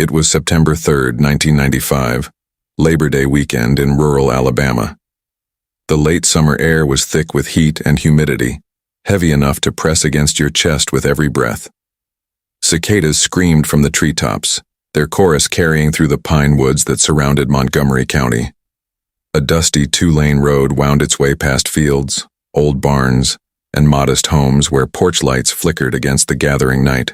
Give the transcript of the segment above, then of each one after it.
It was September 3rd, 1995, Labor Day weekend in rural Alabama. The late summer air was thick with heat and humidity, heavy enough to press against your chest with every breath. Cicadas screamed from the treetops, their chorus carrying through the pine woods that surrounded Montgomery County. A dusty two-lane road wound its way past fields, old barns, and modest homes where porch lights flickered against the gathering night.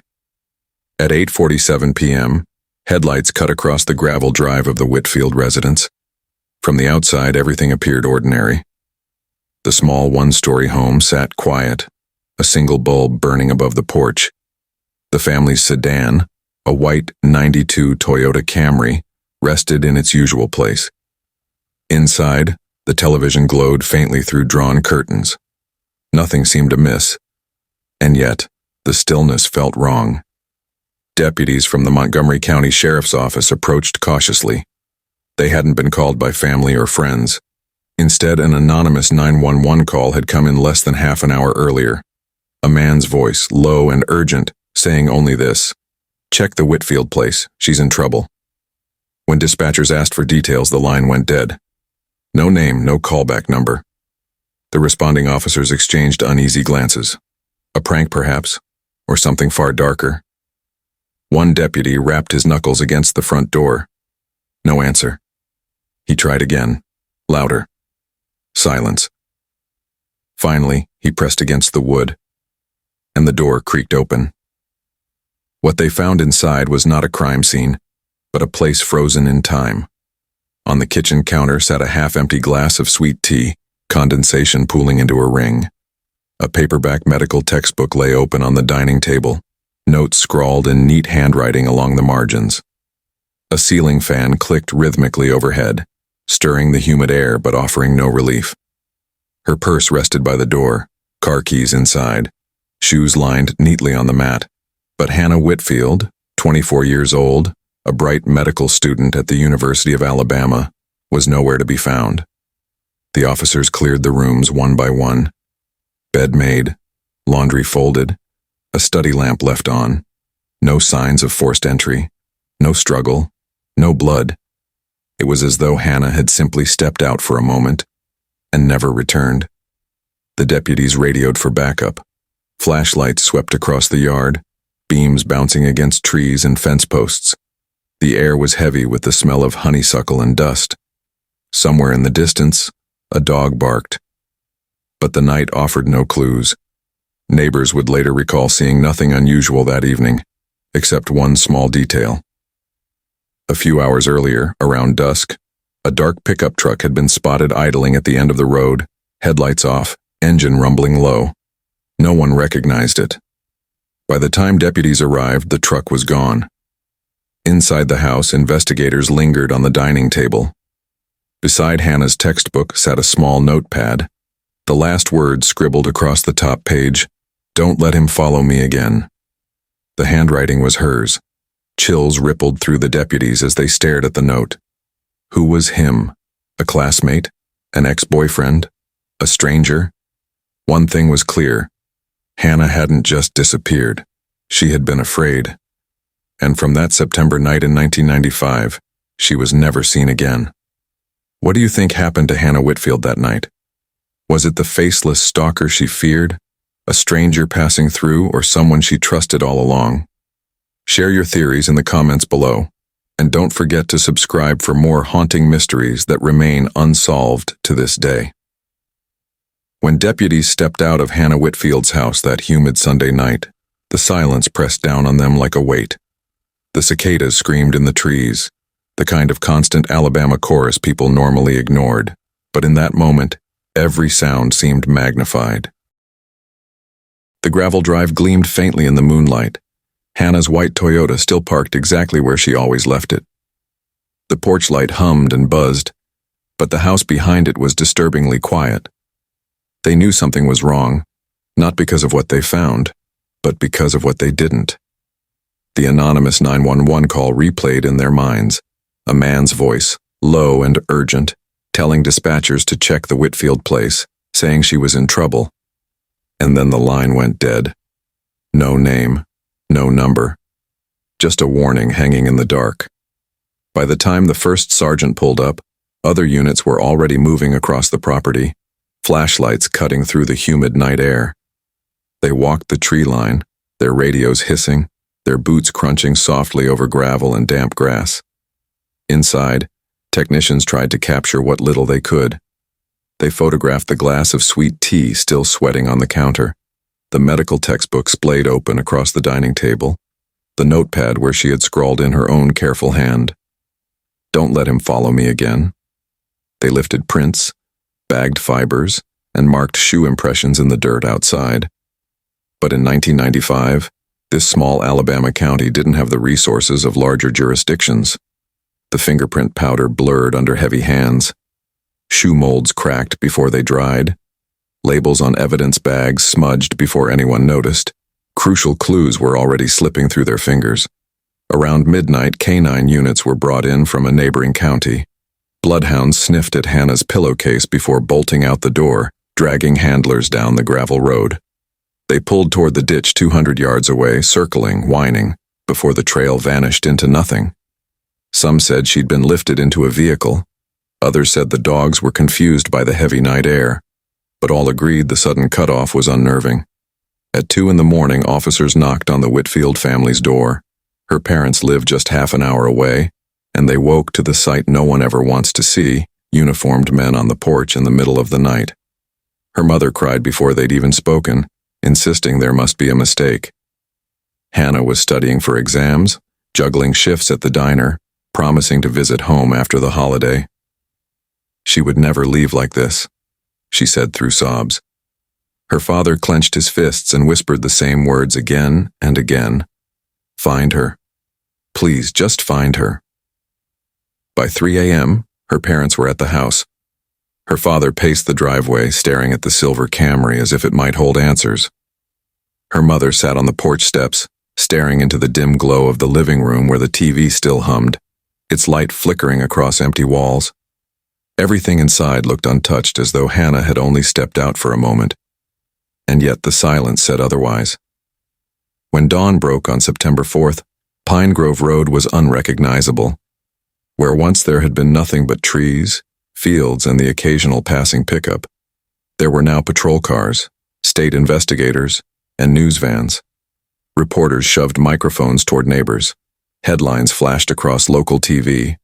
At 8:47 p.m., headlights cut across the gravel drive of the Whitfield residence. From the outside, everything appeared ordinary. The small one-story home sat quiet, a single bulb burning above the porch. The family's sedan, a white '92 Toyota Camry, rested in its usual place. Inside, the television glowed faintly through drawn curtains. Nothing seemed amiss, and yet the stillness felt wrong. Deputies from the Montgomery County Sheriff's Office approached cautiously. They hadn't been called by family or friends. Instead, an anonymous 911 call had come in less than half an hour earlier. A man's voice, low and urgent, saying only this: "Check the Whitfield place, she's in trouble." When dispatchers asked for details, the line went dead. No name, no callback number. The responding officers exchanged uneasy glances. A prank, perhaps, or something far darker. One deputy rapped his knuckles against the front door. No answer. He tried again, louder. Silence. Finally, he pressed against the wood, and the door creaked open. What they found inside was not a crime scene, but a place frozen in time. On the kitchen counter sat a half-empty glass of sweet tea, condensation pooling into a ring. A paperback medical textbook lay open on the dining table, notes scrawled in neat handwriting along the margins. A ceiling fan clicked rhythmically overhead, stirring the humid air but offering no relief. Her purse rested by the door, car keys inside, shoes lined neatly on the mat. But Hannah Whitfield, 24 years old, a bright medical student at the University of Alabama, was nowhere to be found. The officers cleared the rooms one by one. Bed made, laundry folded, a study lamp left on. No signs of forced entry, no struggle, no blood. It was as though Hannah had simply stepped out for a moment and never returned. The deputies radioed for backup. Flashlights swept across the yard, beams bouncing against trees and fence posts. The air was heavy with the smell of honeysuckle and dust. Somewhere in the distance, a dog barked. But the night offered no clues. Neighbors would later recall seeing nothing unusual that evening, except one small detail. A few hours earlier, around dusk, a dark pickup truck had been spotted idling at the end of the road, headlights off, engine rumbling low. No one recognized it. By the time deputies arrived, the truck was gone. Inside the house, investigators lingered on the dining table. Beside Hannah's textbook sat a small notepad. The last word scribbled across the top page: "Don't let him follow me again." The handwriting was hers. Chills rippled through the deputies as they stared at the note. Who was him? A classmate? An ex-boyfriend? A stranger? One thing was clear. Hannah hadn't just disappeared. She had been afraid. And from that September night in 1995, she was never seen again. What do you think happened to Hannah Whitfield that night? Was it the faceless stalker she feared, a stranger passing through, or someone she trusted all along? Share your theories in the comments below, and don't forget to subscribe for more haunting mysteries that remain unsolved to this day. When deputies stepped out of Hannah Whitfield's house that humid Sunday night, the silence pressed down on them like a weight. The cicadas screamed in the trees, the kind of constant Alabama chorus people normally ignored, but in that moment, every sound seemed magnified. The gravel drive gleamed faintly in the moonlight. Hannah's white Toyota still parked exactly where she always left it. The porch light hummed and buzzed, but the house behind it was disturbingly quiet. They knew something was wrong, not because of what they found, but because of what they didn't. The anonymous 911 call replayed in their minds, a man's voice, low and urgent, telling dispatchers to check the Whitfield place, saying she was in trouble. And then the line went dead. No name, no number. just a warning hanging in the dark. By the time the first sergeant pulled up, other units were already moving across the property, flashlights cutting through the humid night air. They walked the tree line, their radios hissing, their boots crunching softly over gravel and damp grass. Inside, technicians tried to capture what little they could. They photographed the glass of sweet tea still sweating on the counter, the medical textbook splayed open across the dining table, the notepad where she had scrawled in her own careful hand. "Don't let him follow me again." They lifted prints, bagged fibers, and marked shoe impressions in the dirt outside. But in 1995, this small Alabama county didn't have the resources of larger jurisdictions. The fingerprint powder blurred under heavy hands. Shoe molds cracked before they dried. Labels on evidence bags smudged before anyone noticed. Crucial clues were already slipping through their fingers. Around midnight, canine units were brought in from a neighboring county. Bloodhounds sniffed at Hannah's pillowcase before bolting out the door, dragging handlers down the gravel road. They pulled toward the ditch 200 yards away, circling, whining, before the trail vanished into nothing. Some said she'd been lifted into a vehicle. Others said the dogs were confused by the heavy night air, but all agreed the sudden cutoff was unnerving. At 2 in the morning, officers knocked on the Whitfield family's door. Her parents lived just half an hour away, and they woke to the sight no one ever wants to see, uniformed men on the porch in the middle of the night. Her mother cried before they'd even spoken, insisting there must be a mistake. Hannah was studying for exams, juggling shifts at the diner, promising to visit home after the holiday. She would never leave like this, she said through sobs. Her father clenched his fists and whispered the same words again and again. "Find her. Please, just find her." By 3 a.m., her parents were at the house. Her father paced the driveway, staring at the silver Camry as if it might hold answers. Her mother sat on the porch steps, staring into the dim glow of the living room where the TV still hummed, its light flickering across empty walls. Everything inside looked untouched, as though Hannah had only stepped out for a moment. And yet the silence said otherwise. When dawn broke on September 4th, Pine Grove Road was unrecognizable. Where once there had been nothing but trees, fields, and the occasional passing pickup, there were now patrol cars, state investigators, and news vans. Reporters shoved microphones toward neighbors. Headlines flashed across local TV.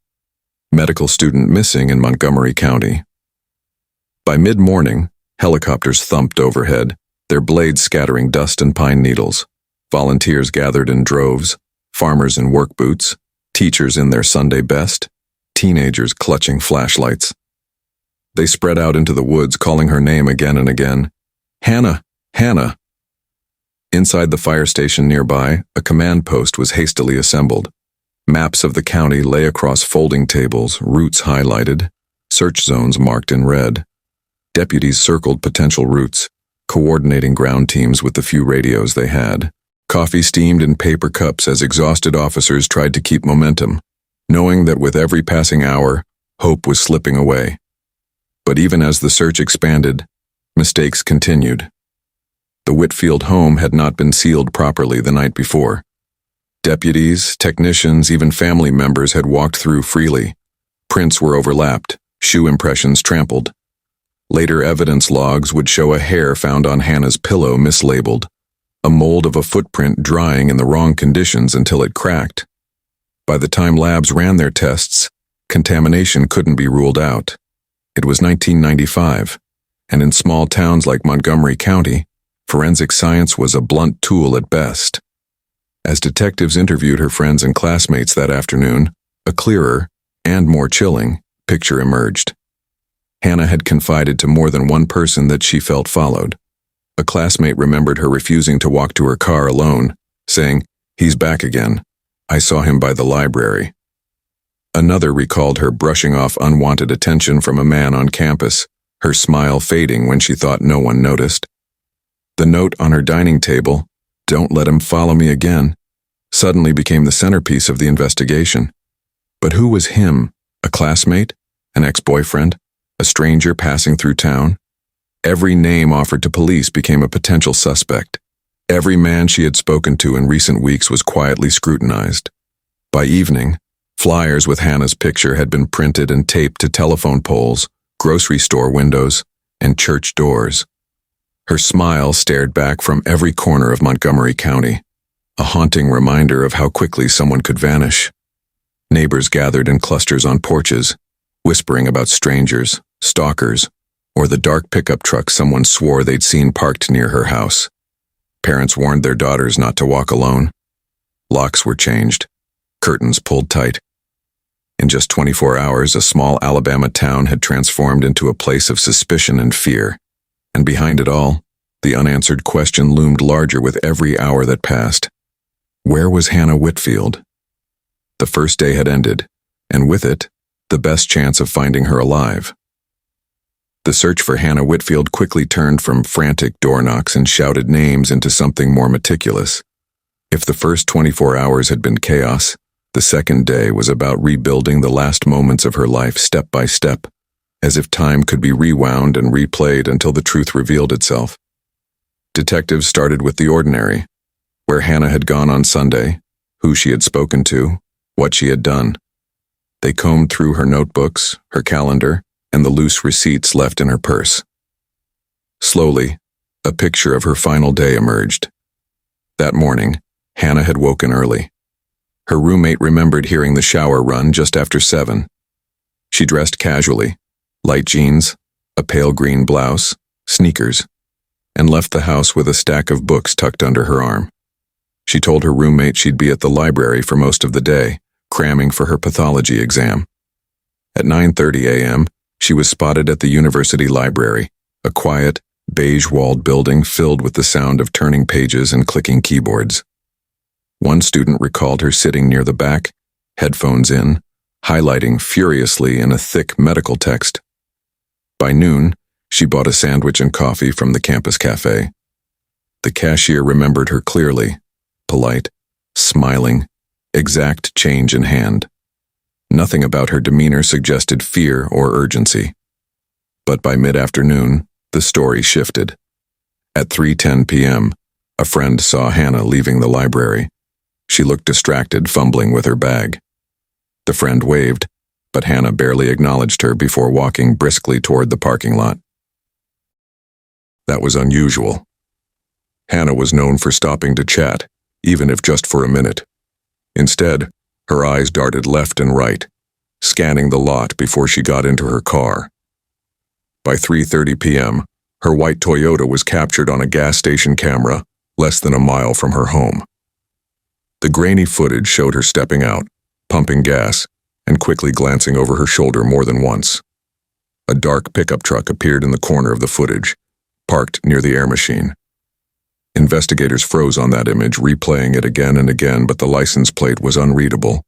Medical student missing in Montgomery County. By mid-morning, helicopters thumped overhead, their blades scattering dust and pine needles. Volunteers gathered in droves, farmers in work boots, teachers in their Sunday best, teenagers clutching flashlights. They spread out into the woods, calling her name again and again. "Hannah! Hannah!" Inside the fire station nearby, a command post was hastily assembled. Maps of the county lay across folding tables, routes highlighted, search zones marked in red. Deputies circled potential routes, coordinating ground teams with the few radios they had. Coffee steamed in paper cups as exhausted officers tried to keep momentum, knowing that with every passing hour, hope was slipping away. But even as the search expanded, mistakes continued. The Whitfield home had not been sealed properly the night before. Deputies, technicians, even family members had walked through freely. Prints were overlapped, shoe impressions trampled. Later evidence logs would show a hair found on Hannah's pillow mislabeled, a mold of a footprint drying in the wrong conditions until it cracked. By the time labs ran their tests, contamination couldn't be ruled out. It was 1995, and in small towns like Montgomery County, forensic science was a blunt tool at best. As detectives interviewed her friends and classmates that afternoon, a clearer, and more chilling, picture emerged. Hannah had confided to more than one person that she felt followed. A classmate remembered her refusing to walk to her car alone, saying, "He's back again. I saw him by the library." Another recalled her brushing off unwanted attention from a man on campus, her smile fading when she thought no one noticed. The note on her dining table, "Don't let him follow me again," suddenly became the centerpiece of the investigation. But who was him? A classmate? An ex-boyfriend? A stranger passing through town? Every name offered to police became a potential suspect. Every man she had spoken to in recent weeks was quietly scrutinized. By evening, flyers with Hannah's picture had been printed and taped to telephone poles, grocery store windows, and church doors. Her smile stared back from every corner of Montgomery County, a haunting reminder of how quickly someone could vanish. Neighbors gathered in clusters on porches, whispering about strangers, stalkers, or the dark pickup truck someone swore they'd seen parked near her house. Parents warned their daughters not to walk alone. Locks were changed, curtains pulled tight. In just 24 hours, a small Alabama town had transformed into a place of suspicion and fear. And behind it all, the unanswered question loomed larger with every hour that passed. Where was Hannah Whitfield? The first day had ended, and with it, the best chance of finding her alive. The search for Hannah Whitfield quickly turned from frantic door knocks and shouted names into something more meticulous. If the first 24 hours had been chaos, the second day was about rebuilding the last moments of her life step by step, as if time could be rewound and replayed until the truth revealed itself. Detectives started with the ordinary, where Hannah had gone on Sunday, who she had spoken to, what she had done. They combed through her notebooks, her calendar, and the loose receipts left in her purse. Slowly, a picture of her final day emerged. That morning, Hannah had woken early. Her roommate remembered hearing the shower run just after 7. She dressed casually, light jeans, a pale green blouse, sneakers, and left the house with a stack of books tucked under her arm. She told her roommate she'd be at the library for most of the day, cramming for her pathology exam. At 9:30 a.m., she was spotted at the university library, a quiet, beige-walled building filled with the sound of turning pages and clicking keyboards. One student recalled her sitting near the back, headphones in, highlighting furiously in a thick medical text. By noon, she bought a sandwich and coffee from the campus cafe. The cashier remembered her clearly, polite, smiling, exact change in hand. Nothing about her demeanor suggested fear or urgency. But by mid-afternoon, the story shifted. At 3:10 p.m., a friend saw Hannah leaving the library. She looked distracted, fumbling with her bag. The friend waved, but Hannah barely acknowledged her before walking briskly toward the parking lot. That was unusual. Hannah was known for stopping to chat, even if just for a minute. Instead, her eyes darted left and right, scanning the lot before she got into her car. By 3:30 p.m., her white Toyota was captured on a gas station camera less than a mile from her home. The grainy footage showed her stepping out, pumping gas, and quickly glancing over her shoulder more than once. A dark pickup truck appeared in the corner of the footage, parked near the air machine. Investigators froze on that image, replaying it again and again, but the license plate was unreadable.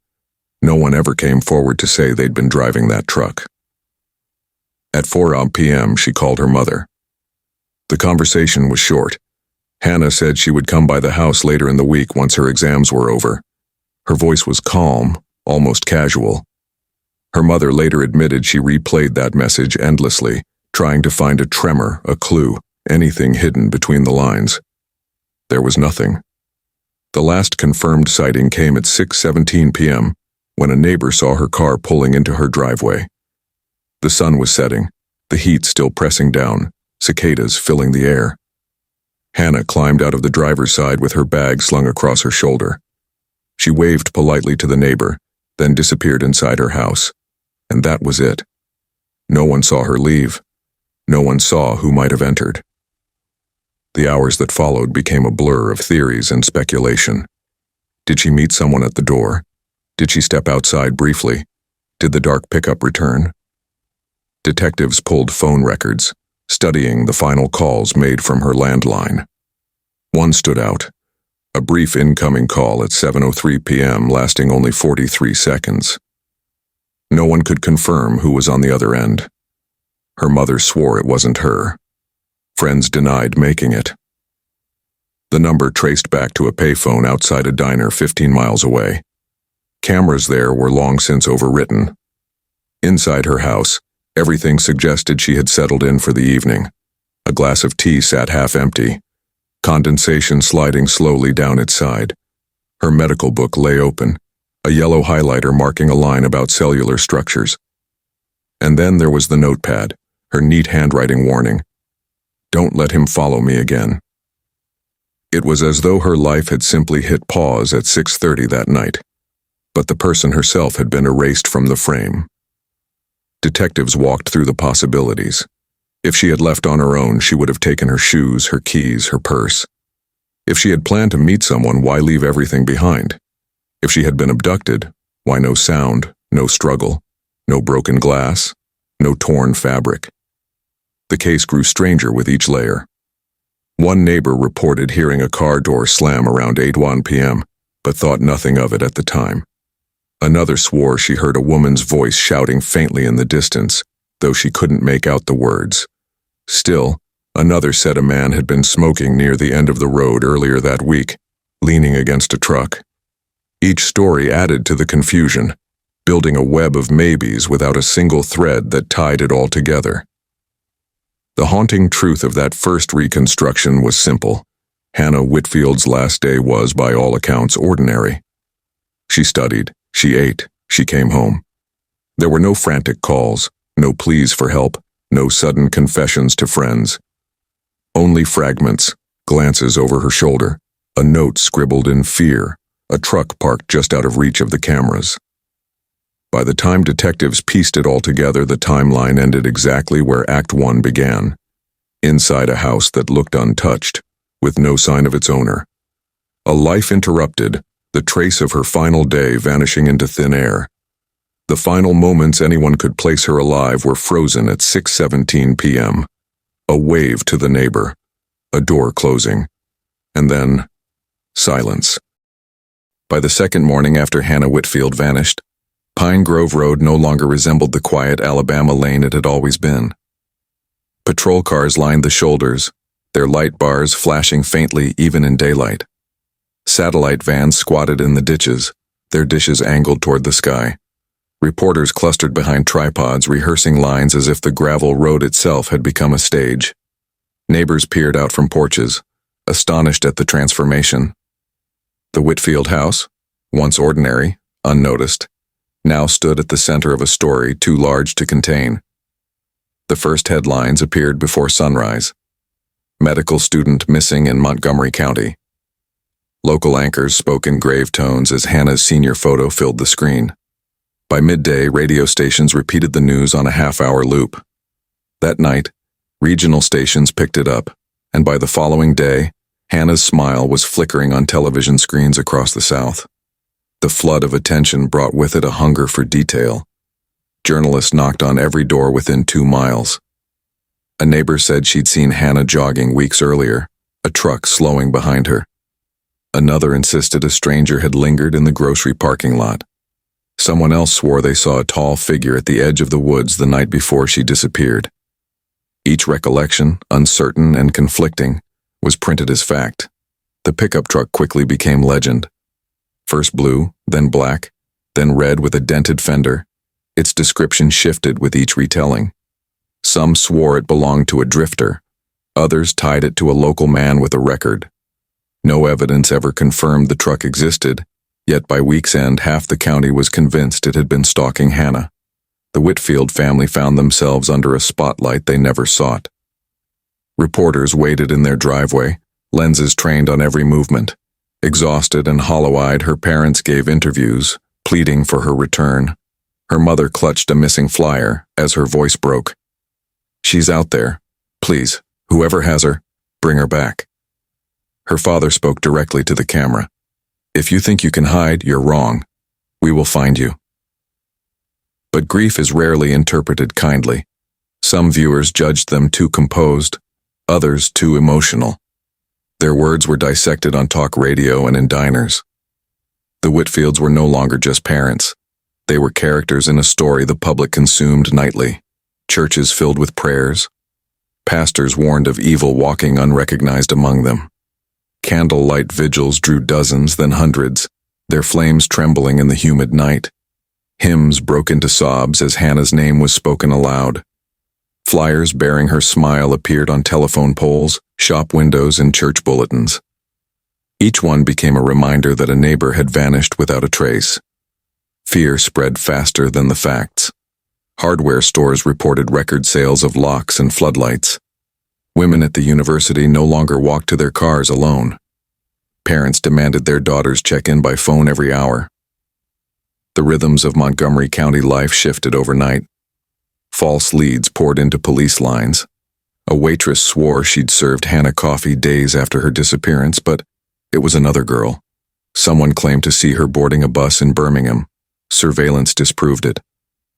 No one ever came forward to say they'd been driving that truck. At 4 p.m., she called her mother. The conversation was short. Hannah said she would come by the house later in the week once her exams were over. Her voice was calm, almost casual. Her mother later admitted she replayed that message endlessly, trying to find a tremor, a clue, anything hidden between the lines. There was nothing. The last confirmed sighting came at 6:17 p.m., when a neighbor saw her car pulling into her driveway. The sun was setting, the heat still pressing down, cicadas filling the air. Hannah climbed out of the driver's side with her bag slung across her shoulder. She waved politely to the neighbor, then disappeared inside her house. And that was it. No one saw her leave. No one saw who might have entered. The hours that followed became a blur of theories and speculation. Did she meet someone at the door? Did she step outside briefly? Did the dark pickup return? Detectives pulled phone records, studying the final calls made from her landline. One stood out, a brief incoming call at 7:03 p.m. lasting only 43 seconds. No one could confirm who was on the other end. Her mother swore it wasn't her. Friends denied making it. The number traced back to a payphone outside a diner 15 miles away. Cameras there were long since overwritten. Inside her house, everything suggested she had settled in for the evening. A glass of tea sat half empty. condensation sliding slowly down its side. Her medical book lay open, a yellow highlighter marking a line about cellular structures. And then there was the notepad, her neat handwriting warning. Don't let him follow me again. It was as though her life had simply hit pause at 6:30 that night, but the person herself had been erased from the frame. Detectives walked through the possibilities. If she had left on her own, she would have taken her shoes, her keys, her purse. If she had planned to meet someone, why leave everything behind? If she had been abducted, why no sound, no struggle, no broken glass, no torn fabric? The case grew stranger with each layer. One neighbor reported hearing a car door slam around 8:01 p.m., but thought nothing of it at the time. Another swore she heard a woman's voice shouting faintly in the distance, though she couldn't make out the words. Still, another said a man had been smoking near the end of the road earlier that week, leaning against a truck. Each story added to the confusion, building a web of maybes without a single thread that tied it all together. The haunting truth of that first reconstruction was simple. Hannah Whitfield's last day was, by all accounts, ordinary. She studied, she ate, she came home. There were no frantic calls, no pleas for help, no sudden confessions to friends. Only fragments, glances over her shoulder, a note scribbled in fear, a truck parked just out of reach of the cameras. By the time detectives pieced it all together, the timeline ended exactly where Act 1 began, inside a house that looked untouched, with no sign of its owner. A life interrupted, the trace of her final day vanishing into thin air. The final moments anyone could place her alive were frozen at 6:17 p.m. A wave to the neighbor, a door closing, and then silence. By the second morning after Hannah Whitfield vanished, Pine Grove Road no longer resembled the quiet Alabama lane it had always been. Patrol cars lined the shoulders, their light bars flashing faintly even in daylight. Satellite vans squatted in the ditches, their dishes angled toward the sky. Reporters clustered behind tripods, rehearsing lines as if the gravel road itself had become a stage. Neighbors peered out from porches, astonished at the transformation. The Whitfield house, once ordinary, unnoticed, now stood at the center of a story too large to contain. The first headlines appeared before sunrise. Medical student missing in Montgomery County. Local anchors spoke in grave tones as Hannah's senior photo filled the screen. By midday, radio stations repeated the news on a half-hour loop. That night, regional stations picked it up, and by the following day, Hannah's smile was flickering on television screens across the South. The flood of attention brought with it a hunger for detail. Journalists knocked on every door within 2 miles. A neighbor said she'd seen Hannah jogging weeks earlier, a truck slowing behind her. Another insisted a stranger had lingered in the grocery parking lot. Someone else swore they saw a tall figure at the edge of the woods the night before she disappeared. Each recollection, uncertain and conflicting, was printed as fact. The pickup truck quickly became legend. First blue, then black, then red with a dented fender. Its description shifted with each retelling. Some swore it belonged to a drifter. Others tied it to a local man with a record. No evidence ever confirmed the truck existed, yet by week's end half the county was convinced it had been stalking Hannah. The Whitfield family found themselves under a spotlight they never sought. Reporters waited in their driveway, lenses trained on every movement. Exhausted and hollow-eyed, her parents gave interviews, pleading for her return. Her mother clutched a missing flyer as her voice broke. "She's out there. Please, whoever has her, bring her back." Her father spoke directly to the camera. "If you think you can hide, you're wrong. We will find you." But grief is rarely interpreted kindly. Some viewers judged them too composed, others too emotional. Their words were dissected on talk radio and in diners. The Whitfields were no longer just parents. They were characters in a story the public consumed nightly. Churches filled with prayers. Pastors warned of evil walking unrecognized among them. Candlelight vigils drew dozens, then hundreds, their flames trembling in the humid night. Hymns broke into sobs as Hannah's name was spoken aloud. Flyers bearing her smile appeared on telephone poles, shop windows, and church bulletins. Each one became a reminder that a neighbor had vanished without a trace. Fear spread faster than the facts. Hardware stores reported record sales of locks and floodlights. Women at the university no longer walked to their cars alone. Parents demanded their daughters check in by phone every hour. The rhythms of Montgomery County life shifted overnight. False leads poured into police lines. A waitress swore she'd served Hannah coffee days after her disappearance, but it was another girl. Someone claimed to see her boarding a bus in Birmingham. Surveillance disproved it.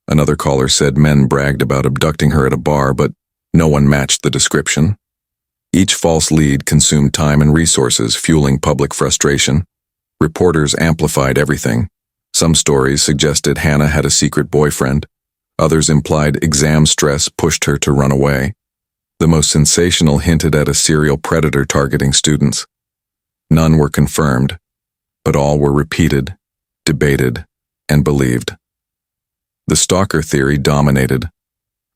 Another caller said men bragged about abducting her at a bar, but no one matched the description. Each false lead consumed time and resources, fueling public frustration. Reporters amplified everything. Some stories suggested Hannah had a secret boyfriend. Others implied exam stress pushed her to run away. The most sensational hinted at a serial predator targeting students. None were confirmed, but all were repeated, debated, and believed. The stalker theory dominated.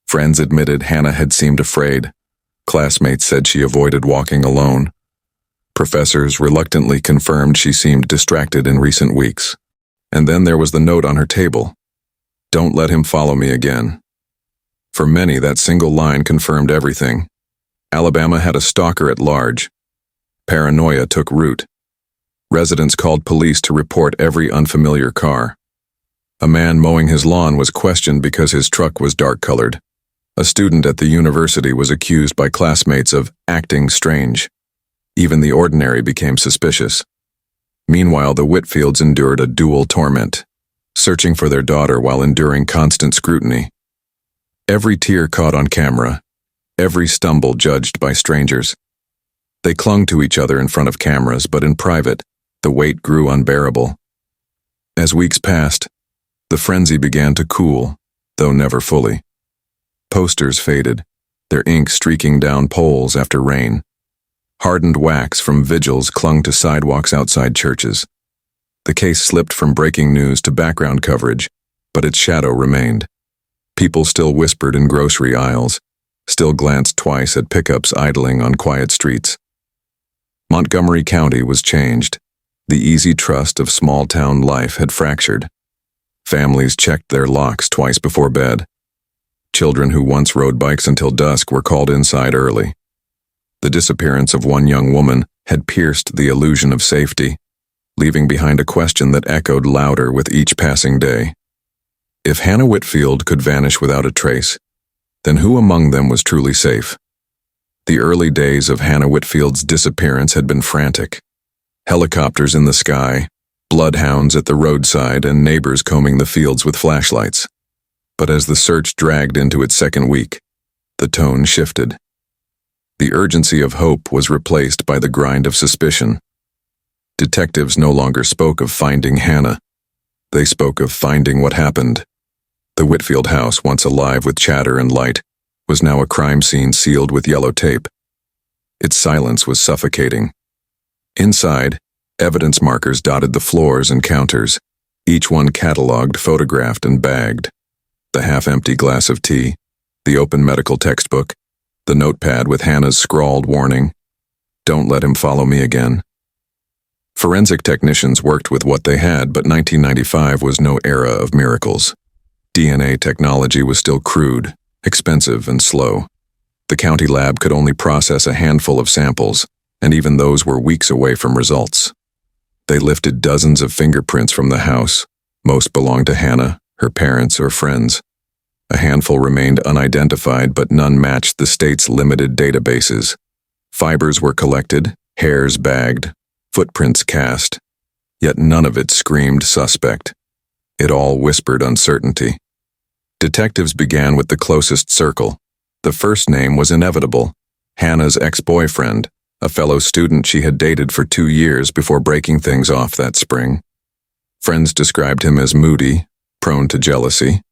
Friends admitted Hannah had seemed afraid. Classmates said she avoided walking alone. Professors reluctantly confirmed she seemed distracted in recent weeks. And then there was the note on her table. "Don't let him follow me again." For many, that single line confirmed everything. Alabama had a stalker at large. Paranoia took root. Residents called police to report every unfamiliar car. A man mowing his lawn was questioned because his truck was dark-colored. A student at the university was accused by classmates of acting strange. Even the ordinary became suspicious. Meanwhile, the Whitfields endured a dual torment, searching for their daughter while enduring constant scrutiny. Every tear caught on camera, every stumble judged by strangers. They clung to each other in front of cameras, but in private, the weight grew unbearable. As weeks passed, the frenzy began to cool, though never fully. Posters faded, their ink streaking down poles after rain. Hardened wax from vigils clung to sidewalks outside churches. The case slipped from breaking news to background coverage, but its shadow remained. People still whispered in grocery aisles, still glanced twice at pickups idling on quiet streets. Montgomery County was changed. The easy trust of small-town life had fractured. Families checked their locks twice before bed. Children who once rode bikes until dusk were called inside early. The disappearance of one young woman had pierced the illusion of safety, leaving behind a question that echoed louder with each passing day. If Hannah Whitfield could vanish without a trace, then who among them was truly safe? The early days of Hannah Whitfield's disappearance had been frantic. Helicopters in the sky, bloodhounds at the roadside, and neighbors combing the fields with flashlights. But as the search dragged into its second week, the tone shifted. The urgency of hope was replaced by the grind of suspicion. Detectives no longer spoke of finding Hannah. They spoke of finding what happened. The Whitfield house, once alive with chatter and light, was now a crime scene sealed with yellow tape. Its silence was suffocating. Inside, evidence markers dotted the floors and counters, each one catalogued, photographed, and bagged. The half-empty glass of tea, the open medical textbook, the notepad with Hannah's scrawled warning, "Don't let him follow me again." Forensic technicians worked with what they had, but 1995 was no era of miracles. DNA technology was still crude, expensive, and slow. The county lab could only process a handful of samples, and even those were weeks away from results. They lifted dozens of fingerprints from the house. Most belonged to Hannah, her parents, or friends. A handful remained unidentified, but none matched the state's limited databases. Fibers were collected, hairs bagged, footprints cast, yet none of it screamed suspect. It all whispered uncertainty. Detectives began with the closest circle. The first name was inevitable: Hannah's ex-boyfriend, a fellow student she had dated for 2 years before breaking things off that spring. Friends described him as moody, prone to jealousy.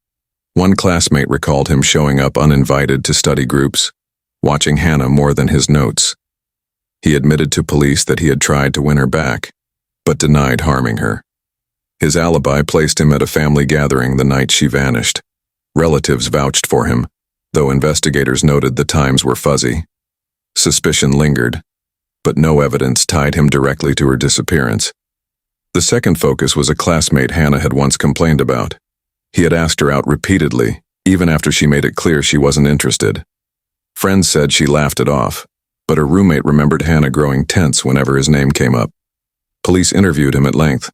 One classmate recalled him showing up uninvited to study groups, watching Hannah more than his notes. He admitted to police that he had tried to win her back, but denied harming her. His alibi placed him at a family gathering the night she vanished. Relatives vouched for him. though investigators noted the times were fuzzy. Suspicion lingered, but no evidence tied him directly to her disappearance. The second focus was a classmate Hannah had once complained about. He had asked her out repeatedly, even after she made it clear she wasn't interested. Friends said she laughed it off, but her roommate remembered Hannah growing tense whenever his name came up. Police interviewed him at length.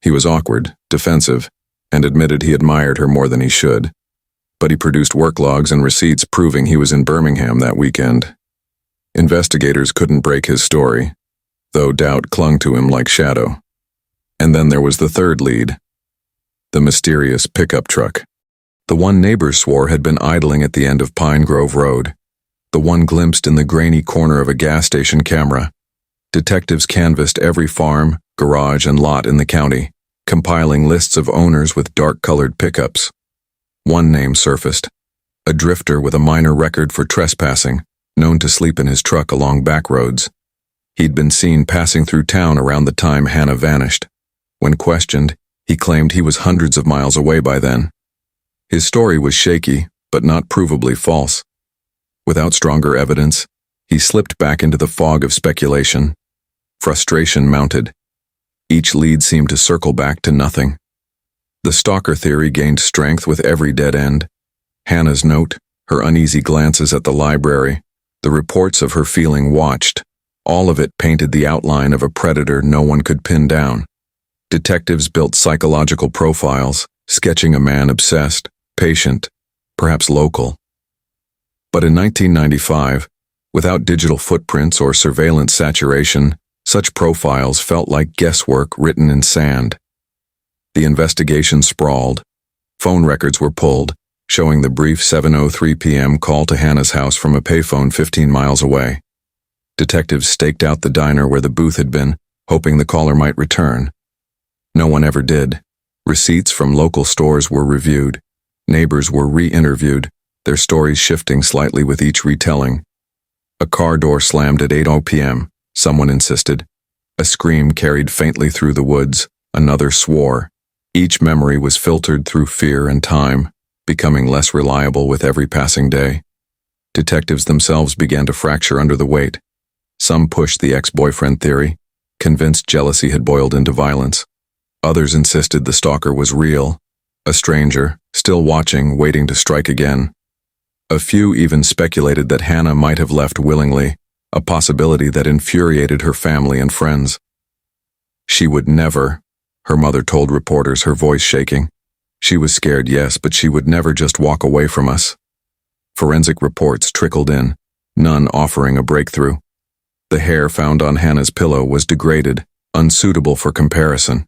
He was awkward, defensive, and admitted he admired her more than he should. But he produced work logs and receipts proving he was in Birmingham that weekend. Investigators couldn't break his story, though doubt clung to him like shadow. And then there was the third lead, the mysterious pickup truck. The one neighbors swore had been idling at the end of Pine Grove Road, the one glimpsed in the grainy corner of a gas station camera. Detectives canvassed every farm, garage, and lot in the county, compiling lists of owners with dark-colored pickups. One name surfaced, a drifter with a minor record for trespassing, known to sleep in his truck along back roads. He'd been seen passing through town around the time Hannah vanished. When questioned, he claimed he was hundreds of miles away by then. His story was shaky, but not provably false. Without stronger evidence, he slipped back into the fog of speculation. Frustration mounted. Each lead seemed to circle back to nothing. The stalker theory gained strength with every dead end. Hannah's note, her uneasy glances at the library, the reports of her feeling watched, all of it painted the outline of a predator no one could pin down. Detectives built psychological profiles, sketching a man obsessed, patient, perhaps local. But in 1995, without digital footprints or surveillance saturation, such profiles felt like guesswork written in sand. The investigation sprawled. Phone records were pulled, showing the brief 7:03 p.m. call to Hannah's house from a payphone 15 miles away. Detectives staked out the diner where the booth had been, hoping the caller might return. No one ever did. Receipts from local stores were reviewed. Neighbors were re-interviewed, their stories shifting slightly with each retelling. A car door slammed at 8:00 p.m., someone insisted. A scream carried faintly through the woods, another swore. Each memory was filtered through fear and time, becoming less reliable with every passing day. Detectives themselves began to fracture under the weight. Some pushed the ex-boyfriend theory, convinced jealousy had boiled into violence. Others insisted the stalker was real, a stranger, still watching, waiting to strike again. A few even speculated that Hannah might have left willingly, a possibility that infuriated her family and friends. She would never, her mother told reporters, her voice shaking. She was scared, yes, but she would never just walk away from us. Forensic reports trickled in, none offering a breakthrough. The hair found on Hannah's pillow was degraded, unsuitable for comparison.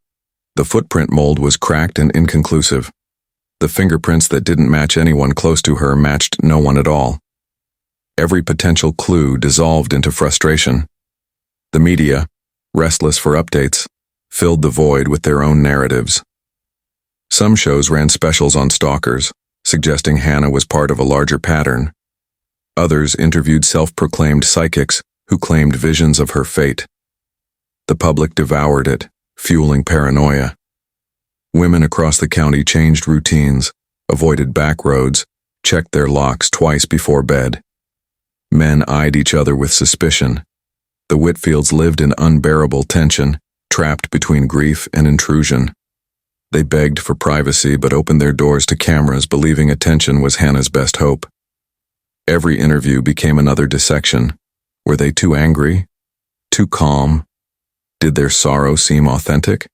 The footprint mold was cracked and inconclusive. The fingerprints that didn't match anyone close to her matched no one at all. Every potential clue dissolved into frustration. The media, restless for updates, filled the void with their own narratives. Some shows ran specials on stalkers, suggesting Hannah was part of a larger pattern. Others interviewed self-proclaimed psychics who claimed visions of her fate. The public devoured it, fueling paranoia. Women across the county changed routines, avoided back roads, checked their locks twice before bed. Men eyed each other with suspicion. The Whitfields lived in unbearable tension, trapped between grief and intrusion. They begged for privacy but opened their doors to cameras, believing attention was Hannah's best hope. Every interview became another dissection. Were they too angry? Too calm? Did their sorrow seem authentic?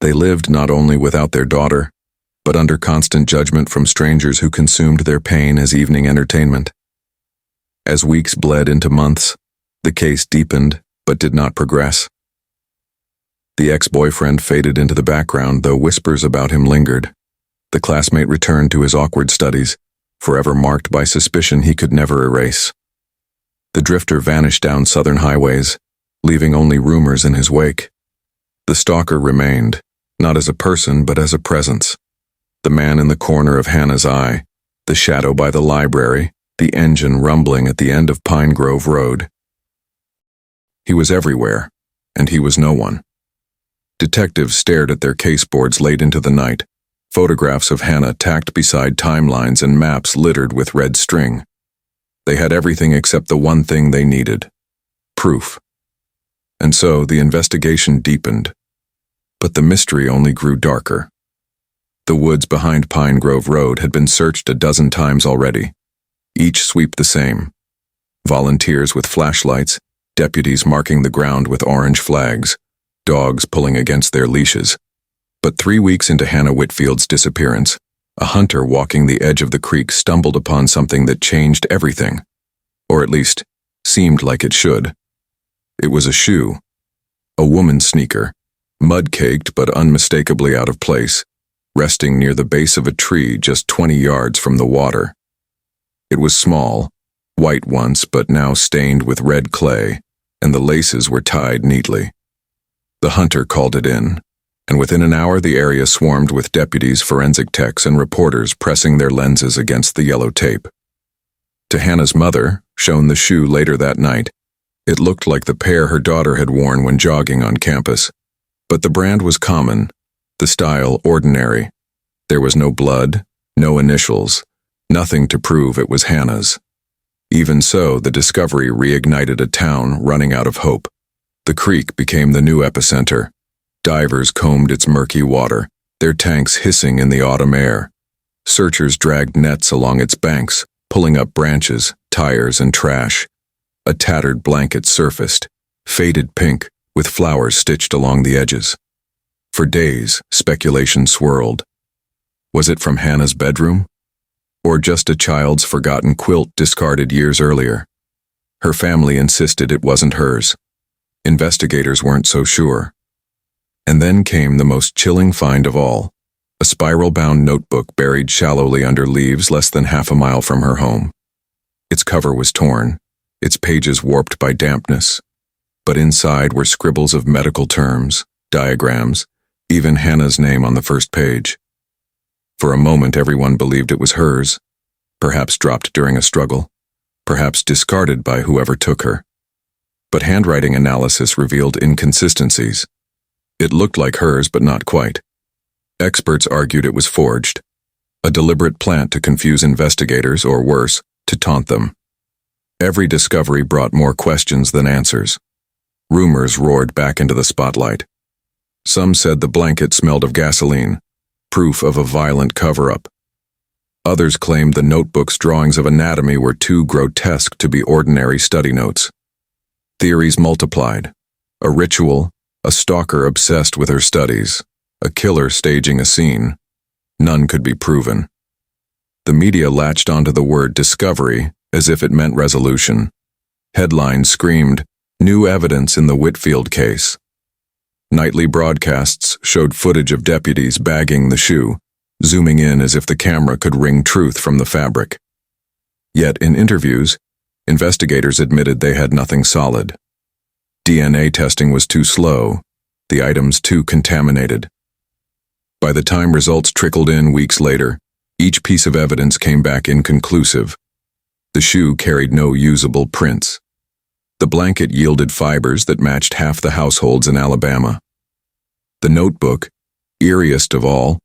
They lived not only without their daughter, but under constant judgment from strangers who consumed their pain as evening entertainment. As weeks bled into months, the case deepened but did not progress. The ex-boyfriend faded into the background, though whispers about him lingered. The classmate returned to his awkward studies, forever marked by suspicion he could never erase. The drifter vanished down southern highways, leaving only rumors in his wake. The stalker remained, not as a person but as a presence. The man in the corner of Hannah's eye, the shadow by the library, the engine rumbling at the end of Pine Grove Road. He was everywhere, and he was no one. Detectives stared at their caseboards late into the night, Photographs of Hannah tacked beside timelines and maps littered with red string. They had everything except the one thing they needed: proof. And so the investigation deepened. But the mystery only grew darker. The woods behind Pine Grove Road had been searched a dozen times already, each sweep the same. Volunteers with flashlights, deputies marking the ground with orange flags, dogs pulling against their leashes. But 3 weeks into Hannah Whitfield's disappearance, a hunter walking the edge of the creek stumbled upon something that changed everything. Or at least, seemed like it should. It was a shoe. A woman's sneaker, mud-caked but unmistakably out of place, resting near the base of a tree just 20 yards from the water. It was small, white once but now stained with red clay, and the laces were tied neatly. The hunter called it in, and within an hour the area swarmed with deputies, forensic techs, and reporters pressing their lenses against the yellow tape. To Hannah's mother, shown the shoe later that night, it looked like the pair her daughter had worn when jogging on campus. But the brand was common, the style ordinary. There was no blood, no initials, nothing to prove it was Hannah's. Even so, the discovery reignited a town running out of hope. The creek became the new epicenter. Divers combed its murky water, their tanks hissing in the autumn air. Searchers dragged nets along its banks, pulling up branches, tires, and trash. A tattered blanket surfaced, faded pink, with flowers stitched along the edges. For days, speculation swirled. Was it from Hannah's bedroom? Or just a child's forgotten quilt discarded years earlier? Her family insisted it wasn't hers. Investigators weren't so sure. And then came the most chilling find of all, a spiral-bound notebook buried shallowly under leaves less than half a mile from her home. Its cover was torn, its pages warped by dampness, but inside were scribbles of medical terms, diagrams, even Hannah's name on the first page. For a moment everyone believed it was hers, perhaps dropped during a struggle, perhaps discarded by whoever took her. But handwriting analysis revealed inconsistencies. It looked like hers, but not quite. Experts argued it was forged, a deliberate plant to confuse investigators, or worse, to taunt them. Every discovery brought more questions than answers. Rumors roared back into the spotlight. Some said the blanket smelled of gasoline, proof of a violent cover-up. Others claimed the notebook's drawings of anatomy were too grotesque to be ordinary study notes. Theories multiplied. A ritual, a stalker obsessed with her studies, a killer staging a scene. None could be proven. The media latched onto the word discovery as if it meant resolution. Headlines screamed, "New evidence in the Whitfield case." Nightly broadcasts showed footage of deputies bagging the shoe, zooming in as if the camera could wring truth from the fabric. Yet in interviews, investigators admitted they had nothing solid. DNA testing was too slow, the items too contaminated. By the time results trickled in weeks later, each piece of evidence came back inconclusive. The shoe carried no usable prints. The blanket yielded fibers that matched half the households in Alabama. The notebook, eeriest of all,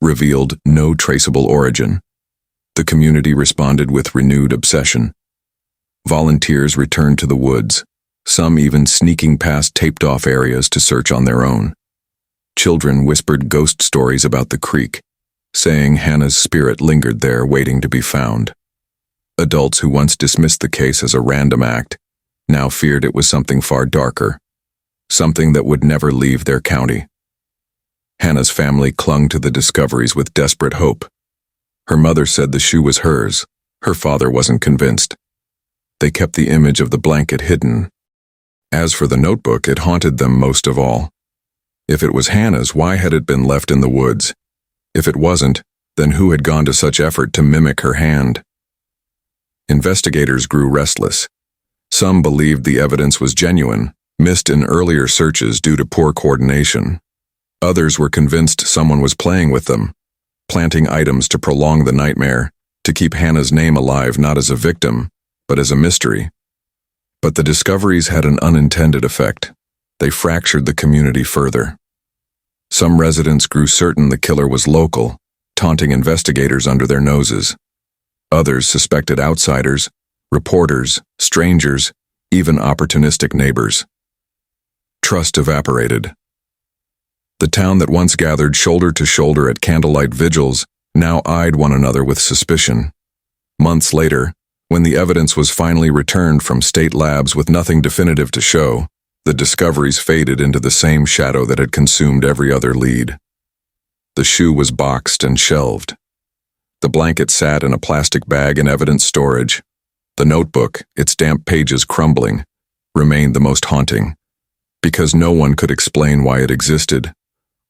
revealed no traceable origin. The community responded with renewed obsession. Volunteers returned to the woods, some even sneaking past taped-off areas to search on their own. Children whispered ghost stories about the creek, saying Hannah's spirit lingered there waiting to be found. Adults who once dismissed the case as a random act now feared it was something far darker, something that would never leave their county. Hannah's family clung to the discoveries with desperate hope. Her mother said the shoe was hers. Her father wasn't convinced. They kept the image of the blanket hidden. As for the notebook, it haunted them most of all. If it was Hannah's, why had it been left in the woods? If it wasn't, then who had gone to such effort to mimic her hand? Investigators grew restless. Some believed the evidence was genuine, missed in earlier searches due to poor coordination. Others were convinced someone was playing with them, planting items to prolong the nightmare, to keep Hannah's name alive not as a victim, but as a mystery. But the discoveries had an unintended effect. They fractured the community further. Some residents grew certain the killer was local, taunting investigators under their noses. Others suspected outsiders, reporters, strangers, even opportunistic neighbors. Trust evaporated. The town that once gathered shoulder to shoulder at candlelight vigils now eyed one another with suspicion. Months later, when the evidence was finally returned from state labs with nothing definitive to show, the discoveries faded into the same shadow that had consumed every other lead. The shoe was boxed and shelved. The blanket sat in a plastic bag in evidence storage. The notebook, its damp pages crumbling, remained the most haunting, because no one could explain why it existed,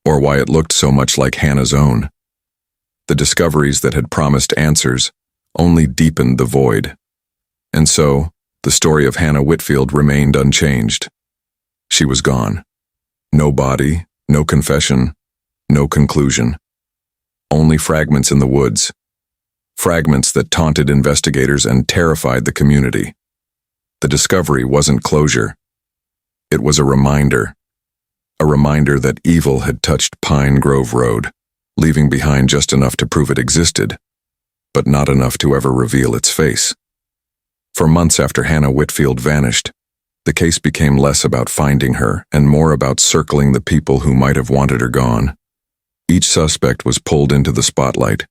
or why it looked so much like Hannah's own. The discoveries that had promised answers only deepened the void. And so, the story of Hannah Whitfield remained unchanged. She was gone. No body, no confession, no conclusion. Only fragments in the woods. Fragments that taunted investigators and terrified the community. The discovery wasn't closure. It was a reminder. A reminder that evil had touched Pine Grove Road, leaving behind just enough to prove it existed, but not enough to ever reveal its face. For months after Hannah Whitfield vanished, the case became less about finding her and more about circling the people who might have wanted her gone. Each suspect was pulled into the spotlight,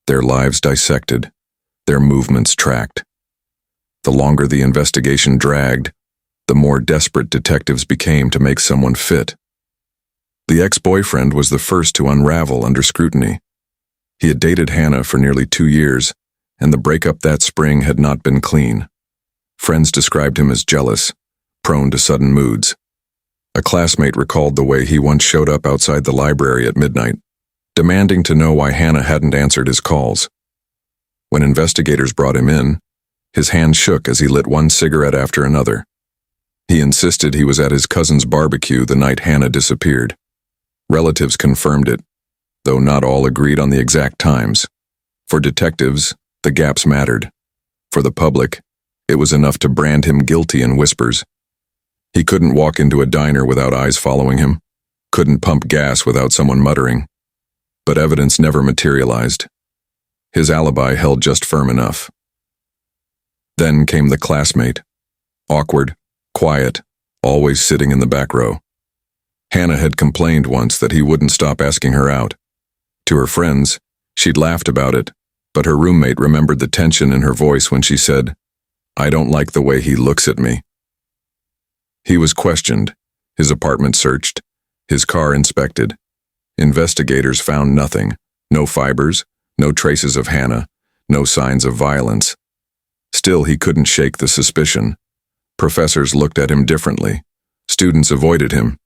their lives dissected, their movements tracked. The longer the investigation dragged, the more desperate detectives became to make someone fit. The ex-boyfriend was the first to unravel under scrutiny. He had dated Hannah for nearly 2 years, and the breakup that spring had not been clean. Friends described him as jealous, prone to sudden moods. A classmate recalled the way he once showed up outside the library at midnight, demanding to know why Hannah hadn't answered his calls. When investigators brought him in, his hand shook as he lit one cigarette after another. He insisted he was at his cousin's barbecue the night Hannah disappeared. Relatives confirmed it, though not all agreed on the exact times. For detectives, the gaps mattered. For the public, it was enough to brand him guilty in whispers. He couldn't walk into a diner without eyes following him, couldn't pump gas without someone muttering. But evidence never materialized. His alibi held just firm enough. Then came the classmate. Awkward, quiet, always sitting in the back row. Hannah had complained once that he wouldn't stop asking her out. To her friends, she'd laughed about it, but her roommate remembered the tension in her voice when she said, "I don't like the way he looks at me." He was questioned, his apartment searched, his car inspected. Investigators found nothing, no fibers, no traces of Hannah, no signs of violence. Still, he couldn't shake the suspicion. Professors looked at him differently. Students avoided him.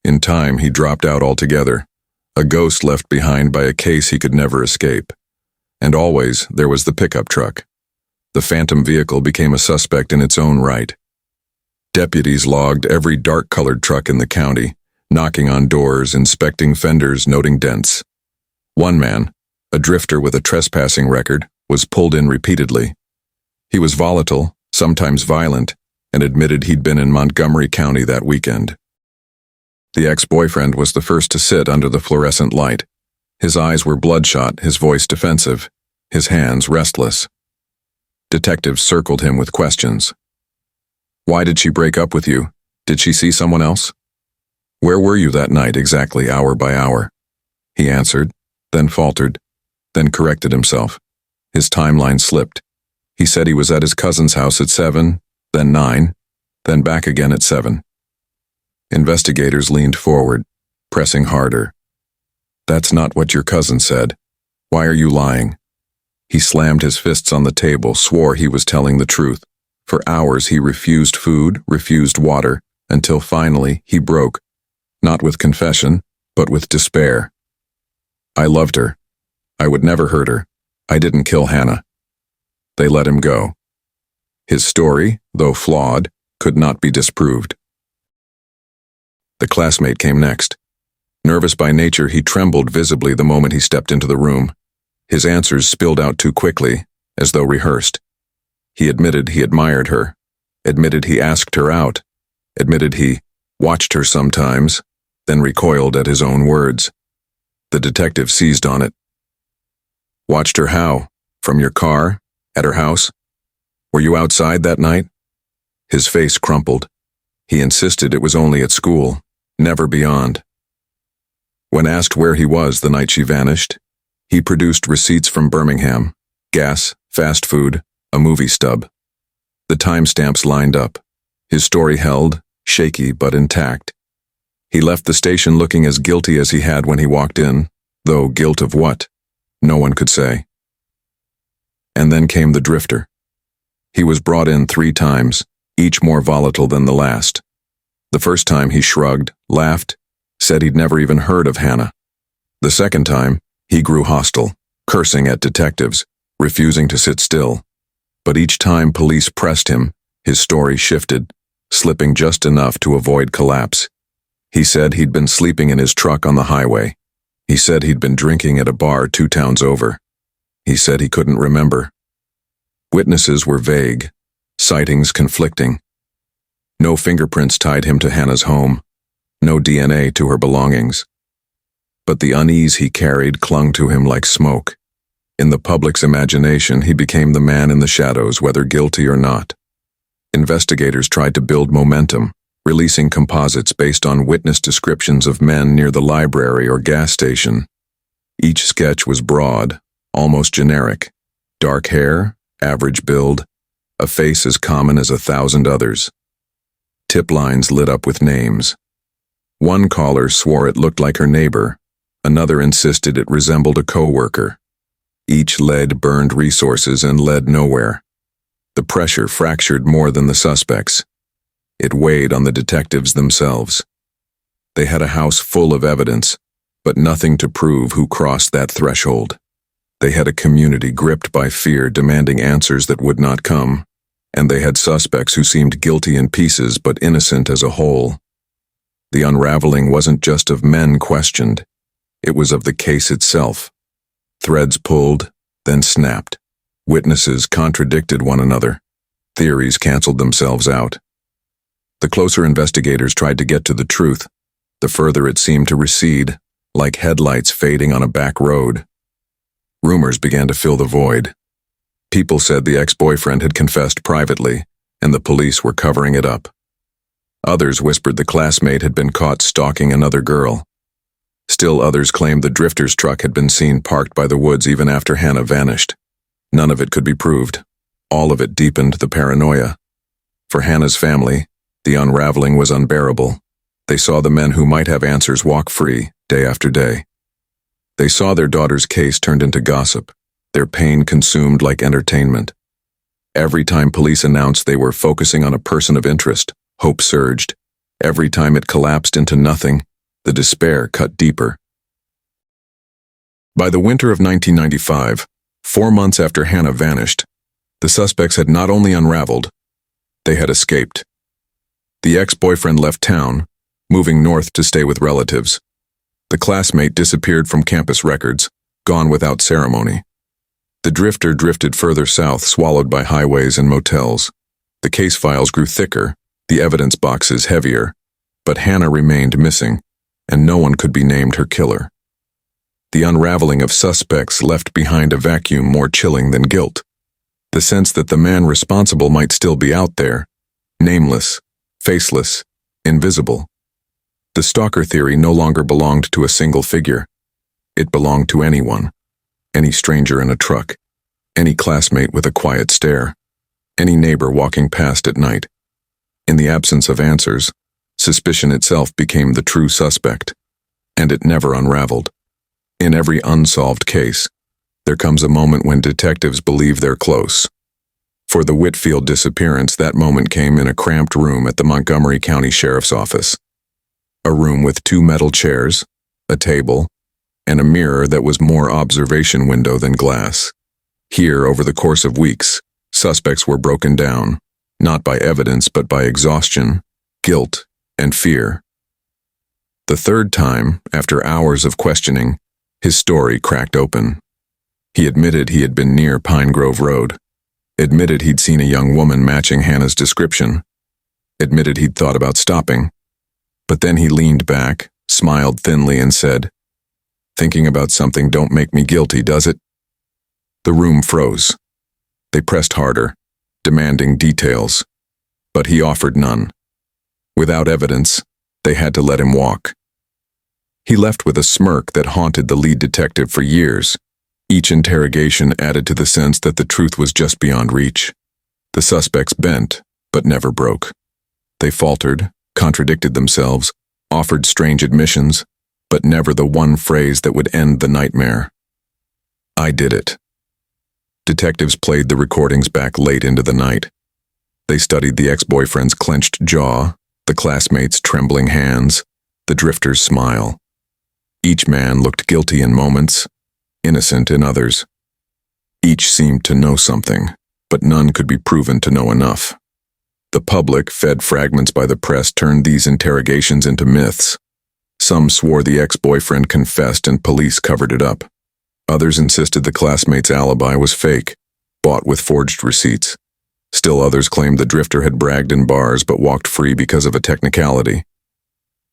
In time, he dropped out altogether, a ghost left behind by a case he could never escape. And always, there was the pickup truck. The phantom vehicle became a suspect in its own right. Deputies logged every dark-colored truck in the county, knocking on doors, inspecting fenders, noting dents. One man, a drifter with a trespassing record, was pulled in repeatedly. He was volatile, sometimes violent, and admitted he'd been in Montgomery County that weekend. The ex-boyfriend was the first to sit under the fluorescent light. His eyes were bloodshot, his voice defensive, his hands restless. Detectives circled him with questions. "Why did she break up with you? Did she see someone else? Where were you that night exactly, hour by hour?" He answered, then faltered, then corrected himself. His timeline slipped. He said he was at his cousin's house at 7, then 9, then back again at 7. Investigators leaned forward, pressing harder. "That's not what your cousin said. Why are you lying?" He slammed his fists on the table, swore he was telling the truth. For hours he refused food, refused water, until finally he broke, not with confession, but with despair. "I loved her. I would never hurt her. I didn't kill Hannah." They let him go. His story, though flawed, could not be disproved. The classmate came next. Nervous by nature, he trembled visibly the moment he stepped into the room. His answers spilled out too quickly, as though rehearsed. He admitted he admired her, admitted he asked her out, admitted he watched her sometimes, then recoiled at his own words. The detective seized on it. Watched her how? From your car? At her house? Were you outside that night? His face crumpled. He insisted it was only at school, never beyond. When asked where he was the night she vanished, he produced receipts from Birmingham, gas, fast food, a movie stub. The timestamps lined up. His story held, shaky but intact. He left the station looking as guilty as he had when he walked in, though guilt of what? No one could say. And then came the drifter. He was brought in 3 times, each more volatile than the last. The first time he shrugged, laughed, said he'd never even heard of Hannah. The second time, he grew hostile, cursing at detectives, refusing to sit still. But each time police pressed him, his story shifted, slipping just enough to avoid collapse. He said he'd been sleeping in his truck on the highway. He said he'd been drinking at a bar 2 towns over. He said he couldn't remember. Witnesses were vague, sightings conflicting. No fingerprints tied him to Hannah's home, no DNA to her belongings. But the unease he carried clung to him like smoke. In the public's imagination, he became the man in the shadows, whether guilty or not. Investigators tried to build momentum, releasing composites based on witness descriptions of men near the library or gas station. Each sketch was broad, almost generic. Dark hair, average build, a face as common as 1,000 others. Tip lines lit up with names. One caller swore it looked like her neighbor. Another insisted it resembled a co-worker. Each led burned resources and led nowhere. The pressure fractured more than the suspects. It weighed on the detectives themselves. They had a house full of evidence, but nothing to prove who crossed that threshold. They had a community gripped by fear, demanding answers that would not come, and they had suspects who seemed guilty in pieces but innocent as a whole. The unraveling wasn't just of men questioned. It was of the case itself. Threads pulled, then snapped. Witnesses contradicted one another. Theories canceled themselves out. The closer investigators tried to get to the truth, the further it seemed to recede, like headlights fading on a back road. Rumors began to fill the void. People said the ex-boyfriend had confessed privately, and the police were covering it up. Others whispered the classmate had been caught stalking another girl. Still others claimed the drifter's truck had been seen parked by the woods even after Hannah vanished. None of it could be proved. All of it deepened the paranoia. For Hannah's family, the unraveling was unbearable. They saw the men who might have answers walk free, day after day. They saw their daughter's case turned into gossip, their pain consumed like entertainment. Every time police announced they were focusing on a person of interest, hope surged. Every time it collapsed into nothing, the despair cut deeper. By the winter of 1995, 4 months after Hannah vanished, the suspects had not only unraveled, they had escaped. The ex-boyfriend left town, moving north to stay with relatives. The classmate disappeared from campus records, gone without ceremony. The drifter drifted further south, swallowed by highways and motels. The case files grew thicker, the evidence boxes heavier, but Hannah remained missing, and no one could be named her killer. The unraveling of suspects left behind a vacuum more chilling than guilt. The sense that the man responsible might still be out there, nameless, faceless, invisible. The stalker theory no longer belonged to a single figure. It belonged to anyone, any stranger in a truck, any classmate with a quiet stare, any neighbor walking past at night. In the absence of answers, suspicion itself became the true suspect, and it never unraveled. In every unsolved case, there comes a moment when detectives believe they're close. For the Whitfield disappearance, that moment came in a cramped room at the Montgomery County Sheriff's Office. A room with 2 metal chairs, a table, and a mirror that was more observation window than glass. Here, over the course of weeks, suspects were broken down, not by evidence but by exhaustion, guilt, and fear. The third time, after hours of questioning, his story cracked open. He admitted he had been near Pine Grove Road, admitted he'd seen a young woman matching Hannah's description, admitted he'd thought about stopping. But then he leaned back, smiled thinly, and said, "Thinking about something don't make me guilty, does it?" The room froze. They pressed harder, demanding details, but he offered none. Without evidence, they had to let him walk. He left with a smirk that haunted the lead detective for years. Each interrogation added to the sense that the truth was just beyond reach. The suspects bent, but never broke. They faltered, contradicted themselves, offered strange admissions, but never the one phrase that would end the nightmare. "I did it." Detectives played the recordings back late into the night. They studied the ex-boyfriend's clenched jaw, the classmates' trembling hands, the drifter's smile. Each man looked guilty in moments, innocent in others. Each seemed to know something, but none could be proven to know enough. The public, fed fragments by the press, turned these interrogations into myths. Some swore the ex-boyfriend confessed and police covered it up. Others insisted the classmate's alibi was fake, bought with forged receipts. Still others claimed the drifter had bragged in bars but walked free because of a technicality.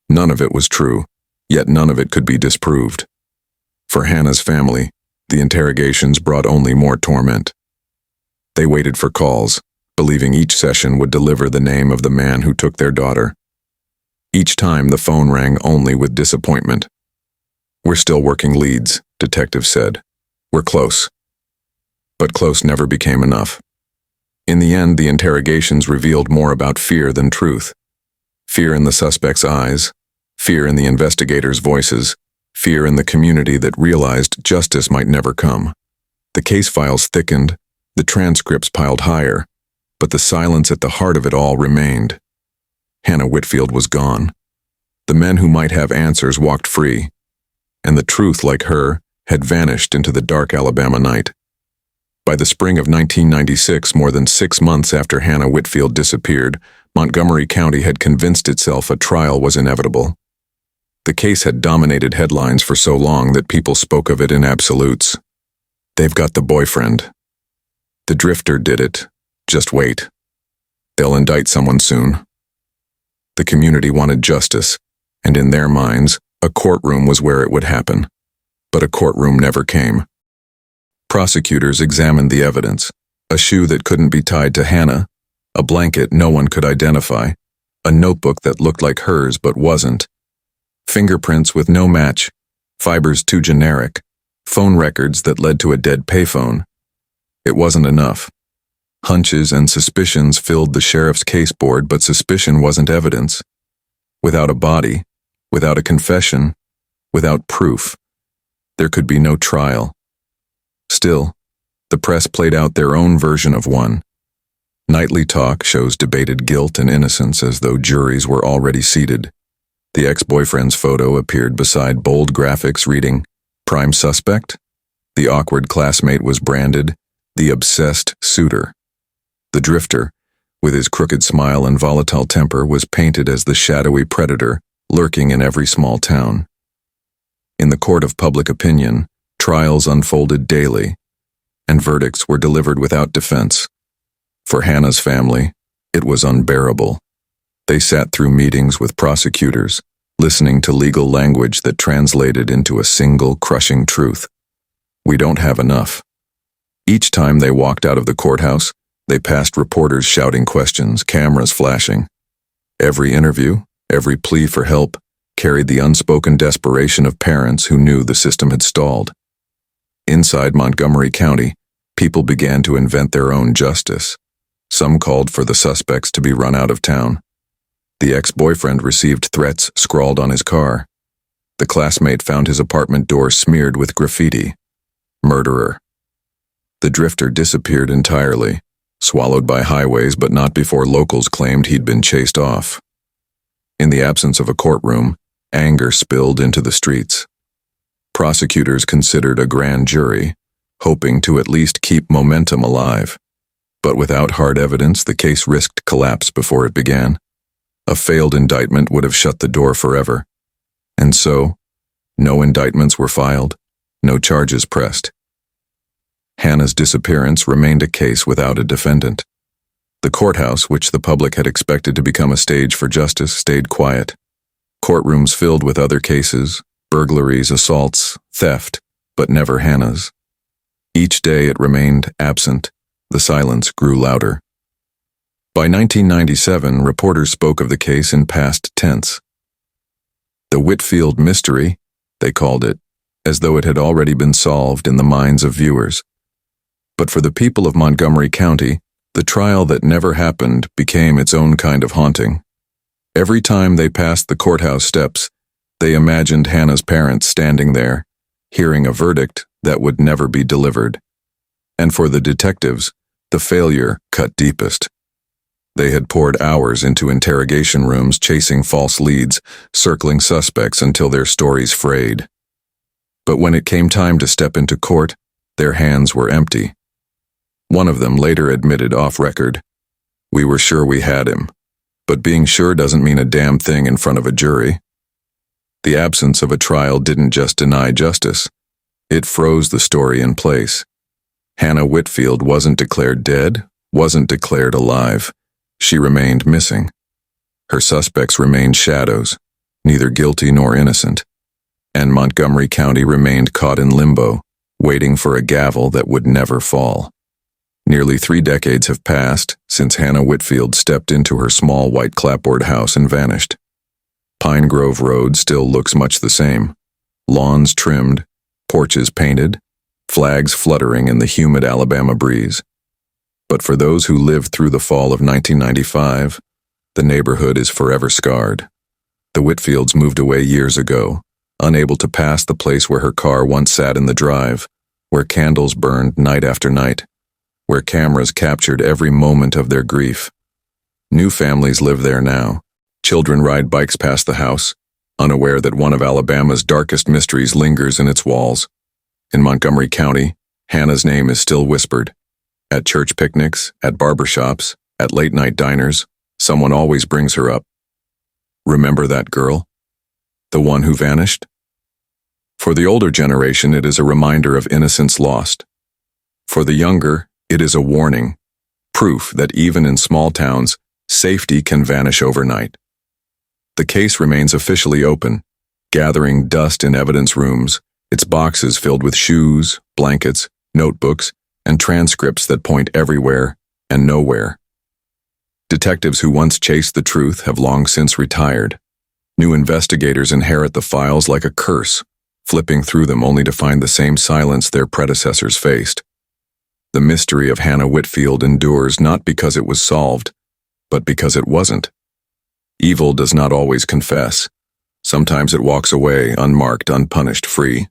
None of it was true, yet none of it could be disproved. For Hannah's family, the interrogations brought only more torment. They waited for calls, believing each session would deliver the name of the man who took their daughter. Each time the phone rang only with disappointment. "We're still working leads," detectives said. "We're close." But close never became enough. In the end, the interrogations revealed more about fear than truth. Fear in the suspect's eyes, fear in the investigators' voices, fear in the community that realized justice might never come. The case files thickened, the transcripts piled higher, but the silence at the heart of it all remained. Hannah Whitfield was gone. The men who might have answers walked free, and the truth, like her, had vanished into the dark Alabama night. By the spring of 1996, more than 6 months after Hannah Whitfield disappeared, Montgomery County had convinced itself a trial was inevitable. The case had dominated headlines for so long that people spoke of it in absolutes. "They've got the boyfriend. The drifter did it. Just wait. They'll indict someone soon." The community wanted justice, and in their minds, a courtroom was where it would happen. But a courtroom never came. Prosecutors examined the evidence: a shoe that couldn't be tied to Hannah, a blanket no one could identify, a notebook that looked like hers but wasn't, fingerprints with no match, fibers too generic, phone records that led to a dead payphone. It wasn't enough. Hunches and suspicions filled the sheriff's caseboard, but suspicion wasn't evidence. Without a body, without a confession, without proof, there could be no trial. Still, the press played out their own version of one. Nightly talk shows debated guilt and innocence as though juries were already seated. The ex-boyfriend's photo appeared beside bold graphics reading, "Prime Suspect." The awkward classmate was branded, "The Obsessed Suitor." The drifter, with his crooked smile and volatile temper, was painted as the shadowy predator lurking in every small town. In the court of public opinion, trials unfolded daily, and verdicts were delivered without defense. For Hannah's family, it was unbearable. They sat through meetings with prosecutors, listening to legal language that translated into a single crushing truth: "We don't have enough." Each time they walked out of the courthouse, they passed reporters shouting questions, cameras flashing. Every interview, every plea for help, carried the unspoken desperation of parents who knew the system had stalled. Inside Montgomery County, people began to invent their own justice. Some called for the suspects to be run out of town. The ex-boyfriend received threats scrawled on his car. The classmate found his apartment door smeared with graffiti: "Murderer." The drifter disappeared entirely, swallowed by highways, but not before locals claimed he'd been chased off. In the absence of a courtroom, anger spilled into the streets. Prosecutors considered a grand jury, hoping to at least keep momentum alive. But without hard evidence, the case risked collapse before it began. A failed indictment would have shut the door forever. And so, no indictments were filed, no charges pressed. Hannah's disappearance remained a case without a defendant. The courthouse, which the public had expected to become a stage for justice, stayed quiet. Courtrooms filled with other cases: burglaries, assaults, theft, but never Hannah's. Each day it remained absent. The silence grew louder. By 1997, reporters spoke of the case in past tense. The Whitfield mystery, they called it, as though it had already been solved in the minds of viewers. But for the people of Montgomery County, the trial that never happened became its own kind of haunting. Every time they passed the courthouse steps, they imagined Hannah's parents standing there, hearing a verdict that would never be delivered. And for the detectives, the failure cut deepest. They had poured hours into interrogation rooms chasing false leads, circling suspects until their stories frayed. But when it came time to step into court, their hands were empty. One of them later admitted off record, "We were sure we had him, but being sure doesn't mean a damn thing in front of a jury." The absence of a trial didn't just deny justice, it froze the story in place. Hannah Whitfield wasn't declared dead, wasn't declared alive. She remained missing. Her suspects remained shadows, neither guilty nor innocent. And Montgomery County remained caught in limbo, waiting for a gavel that would never fall. Nearly 3 decades have passed since Hannah Whitfield stepped into her small white clapboard house and vanished. Pine Grove Road still looks much the same. Lawns trimmed, porches painted, flags fluttering in the humid Alabama breeze. But for those who lived through the fall of 1995, the neighborhood is forever scarred. The Whitfields moved away years ago, unable to pass the place where her car once sat in the drive, where candles burned night after night, where cameras captured every moment of their grief. New families live there now. Children ride bikes past the house, unaware that one of Alabama's darkest mysteries lingers in its walls. In Montgomery County, Hannah's name is still whispered. At church picnics, at barbershops, at late-night diners, someone always brings her up. Remember that girl? The one who vanished? For the older generation, it is a reminder of innocence lost. For the younger, it is a warning, proof that even in small towns, safety can vanish overnight. The case remains officially open, gathering dust in evidence rooms, its boxes filled with shoes, blankets, notebooks, and transcripts that point everywhere and nowhere. Detectives who once chased the truth have long since retired. New investigators inherit the files like a curse, flipping through them only to find the same silence their predecessors faced. The mystery of Hannah Whitfield endures not because it was solved, but because it wasn't. Evil does not always confess. Sometimes it walks away, unmarked, unpunished, free.